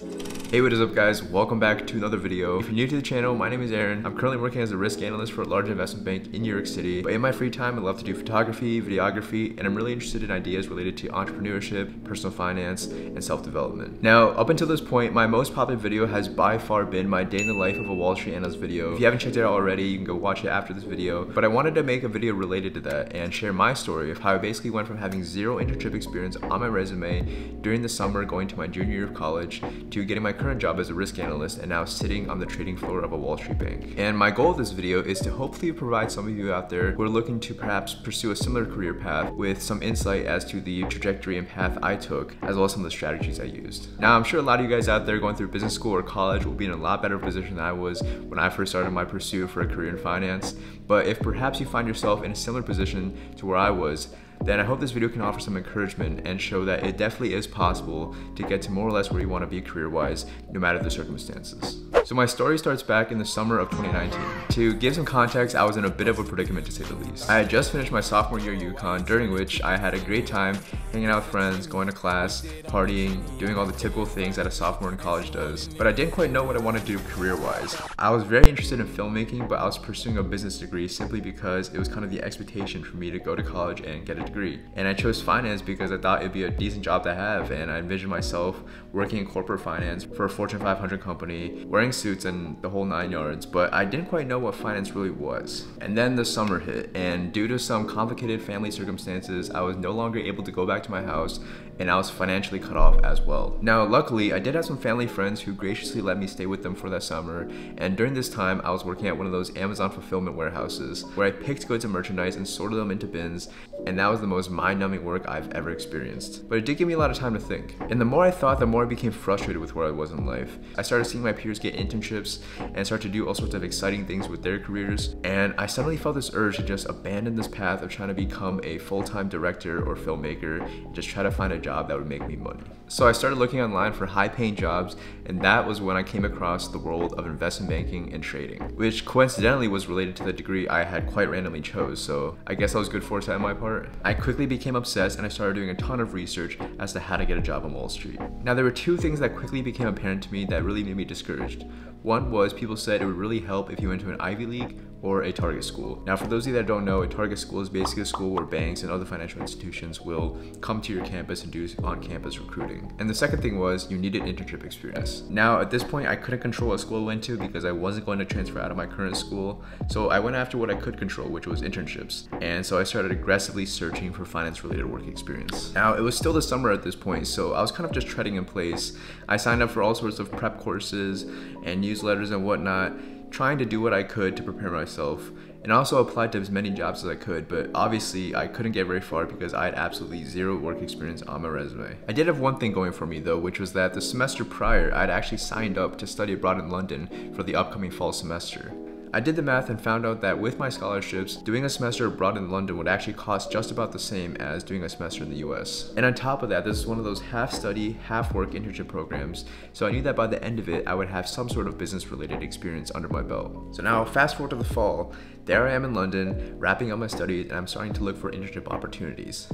Hey, what is up guys? Welcome back to another video. If you're new to the channel, my name is Aaron. I'm currently working as a risk analyst for a large investment bank in New York City. But in my free time, I love to do photography, videography, and I'm really interested in ideas related to entrepreneurship, personal finance, and self-development. Now, up until this point, my most popular video has by far been my day in the life of a Wall Street analyst video. If you haven't checked it out already, you can go watch it after this video. But I wanted to make a video related to that and share my story of how I basically went from having zero internship experience on my resume during the summer going to my junior year of college to getting my current job as a risk analyst and now sitting on the trading floor of a Wall Street bank. And my goal of this video is to hopefully provide some of you out there who are looking to perhaps pursue a similar career path with some insight as to the trajectory and path I took, as well as some of the strategies I used. Now, I'm sure a lot of you guys out there going through business school or college will be in a lot better position than I was when I first started my pursuit for a career in finance. But if perhaps you find yourself in a similar position to where I was, then I hope this video can offer some encouragement and show that it definitely is possible to get to more or less where you want to be career-wise, no matter the circumstances. So my story starts back in the summer of 2019. To give some context, I was in a bit of a predicament to say the least. I had just finished my sophomore year at UConn, during which I had a great time hanging out with friends, going to class, partying, doing all the typical things that a sophomore in college does. But I didn't quite know what I wanted to do career-wise. I was very interested in filmmaking, but I was pursuing a business degree simply because it was kind of the expectation for me to go to college and get a degree. And I chose finance because I thought it'd be a decent job to have, and I envisioned myself working in corporate finance for a Fortune 500 company, wearing suits and the whole 9 yards, but I didn't quite know what finance really was. And then the summer hit, and due to some complicated family circumstances, I was no longer able to go back to my house, and I was financially cut off as well. Now, luckily, I did have some family friends who graciously let me stay with them for that summer, and during this time, I was working at one of those Amazon fulfillment warehouses, where I picked goods and merchandise and sorted them into bins, and that was the most mind-numbing work I've ever experienced. But it did give me a lot of time to think. And the more I thought, the more I became frustrated with where I was in life. I started seeing my peers get internships and start to do all sorts of exciting things with their careers, and I suddenly felt this urge to just abandon this path of trying to become a full-time director or filmmaker and just try to find a job that would make me money. So I started looking online for high-paying jobs, and that was when I came across the world of investment banking and trading, which coincidentally was related to the degree I had quite randomly chose, so I guess that was good foresight on my part. I quickly became obsessed and I started doing a ton of research as to how to get a job on Wall Street. Now, there were two things that quickly became apparent to me that really made me discouraged. One was people said it would really help if you went to an Ivy League or a target school. Now, for those of you that don't know, a target school is basically a school where banks and other financial institutions will come to your campus and do on-campus recruiting. And the second thing was you needed internship experience. Now, at this point, I couldn't control what school I went to because I wasn't going to transfer out of my current school. So I went after what I could control, which was internships. And so I started aggressively searching for finance-related work experience. Now, it was still the summer at this point, so I was kind of just treading in place. I signed up for all sorts of prep courses and newsletters and whatnot, trying to do what I could to prepare myself, and also applied to as many jobs as I could, but obviously I couldn't get very far because I had absolutely zero work experience on my resume. I did have one thing going for me though, which was that the semester prior, I'd actually signed up to study abroad in London for the upcoming fall semester. I did the math and found out that with my scholarships, doing a semester abroad in London would actually cost just about the same as doing a semester in the US. And on top of that, this is one of those half-study, half-work internship programs, so I knew that by the end of it, I would have some sort of business-related experience under my belt. So now, fast forward to the fall, there I am in London, wrapping up my studies, and I'm starting to look for internship opportunities.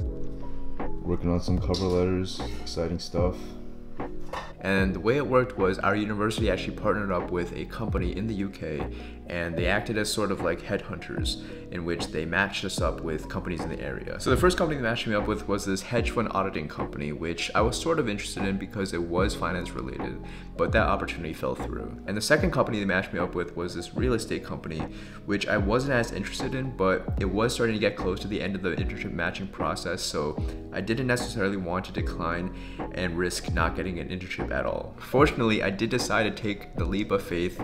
Working on some cover letters, exciting stuff. And the way it worked was our university actually partnered up with a company in the UK, and they acted as sort of like headhunters in which they matched us up with companies in the area. So the first company they matched me up with was this hedge fund auditing company, which I was sort of interested in because it was finance related, but that opportunity fell through. And the second company they matched me up with was this real estate company, which I wasn't as interested in, but it was starting to get close to the end of the internship matching process, so I didn't necessarily want to decline and risk not getting an internship at all. Fortunately, I did decide to take the leap of faith,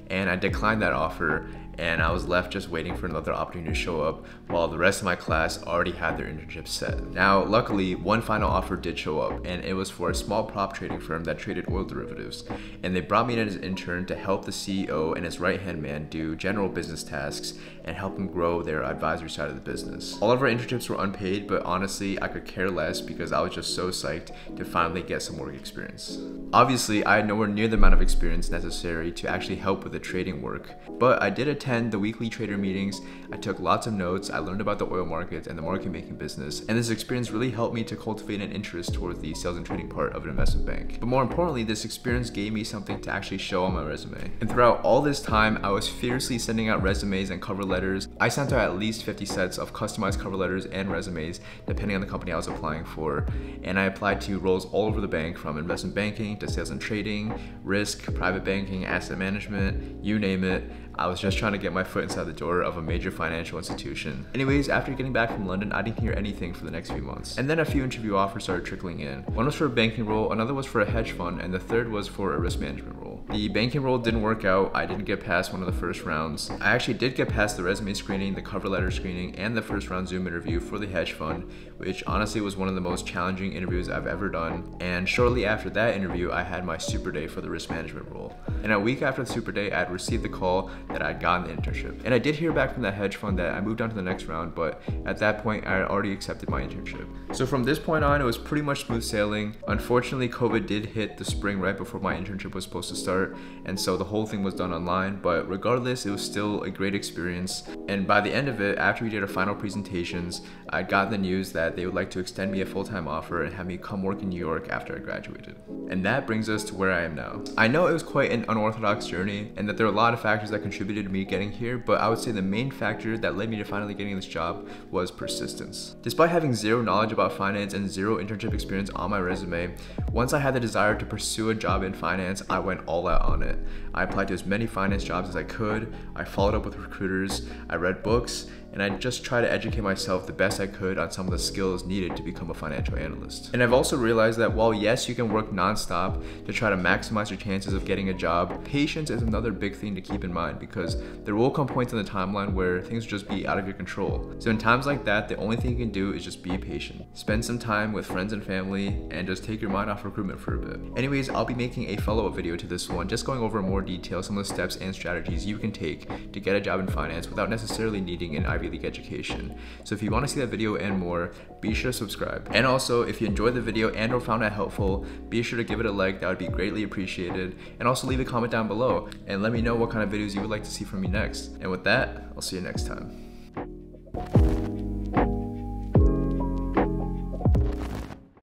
and I declined that offer, and I was left just waiting for another opportunity to show up while the rest of my class already had their internship set. Now, luckily, one final offer did show up, and it was for a small prop trading firm that traded oil derivatives, and they brought me in as an intern to help the CEO and his right-hand man do general business tasks and help them grow their advisory side of the business. All of our internships were unpaid, but honestly, I could care less because I was just so psyched to finally get some work experience. Obviously, I had nowhere near the amount of experience necessary to actually help with the trading work, but I did attend attend the weekly trader meetings, I took lots of notes, I learned about the oil markets and the market making business, and this experience really helped me to cultivate an interest towards the sales and trading part of an investment bank. But more importantly, this experience gave me something to actually show on my resume. And throughout all this time, I was fiercely sending out resumes and cover letters. I sent out at least 50 sets of customized cover letters and resumes, depending on the company I was applying for. And I applied to roles all over the bank, from investment banking to sales and trading, risk, private banking, asset management, you name it. I was just trying to get my foot inside the door of a major financial institution. Anyways, after getting back from London, I didn't hear anything for the next few months. And then a few interview offers started trickling in. One was for a banking role, another was for a hedge fund, and the third was for a risk management role. The banking role didn't work out. I didn't get past one of the first rounds. I actually did get past the resume screening, the cover letter screening, and the first round Zoom interview for the hedge fund, which honestly was one of the most challenging interviews I've ever done. And shortly after that interview, I had my super day for the risk management role. And a week after the super day, I had received the call that I'd gotten the internship. And I did hear back from that hedge fund that I moved on to the next round, but at that point, I had already accepted my internship. So from this point on, it was pretty much smooth sailing. Unfortunately, COVID did hit the spring right before my internship was supposed to start, and so the whole thing was done online, but regardless, it was still a great experience. And by the end of it, after we did our final presentations, I got the news that they would like to extend me a full-time offer and have me come work in New York after I graduated. And that brings us to where I am now. I know it was quite an unorthodox journey and that there are a lot of factors that contributed to me getting here, but I would say the main factor that led me to finally getting this job was persistence. Despite having zero knowledge about finance and zero internship experience on my resume, once I had the desire to pursue a job in finance, I went all out on it. I applied to as many finance jobs as I could, I followed up with recruiters, I read books, and I just tried to educate myself the best I could on some of the skills needed to become a financial analyst. And I've also realized that while yes, you can work nonstop to try to maximize your chances of getting a job, patience is another big thing to keep in mind, because there will come points in the timeline where things will just be out of your control. So in times like that, the only thing you can do is just be patient. Spend some time with friends and family and just take your mind off recruitment for a bit. Anyways, I'll be making a follow-up video to this one, just going over in more detail some of the steps and strategies you can take to get a job in finance without necessarily needing an Ivy League education. So if you want to see that video and more, be sure to subscribe. And also, if you enjoyed the video and or found it helpful, be sure to give it a like. That would be greatly appreciated. And also leave a comment down below and let me know what kind of videos you would like to see from me next. And with that, I'll see you next time.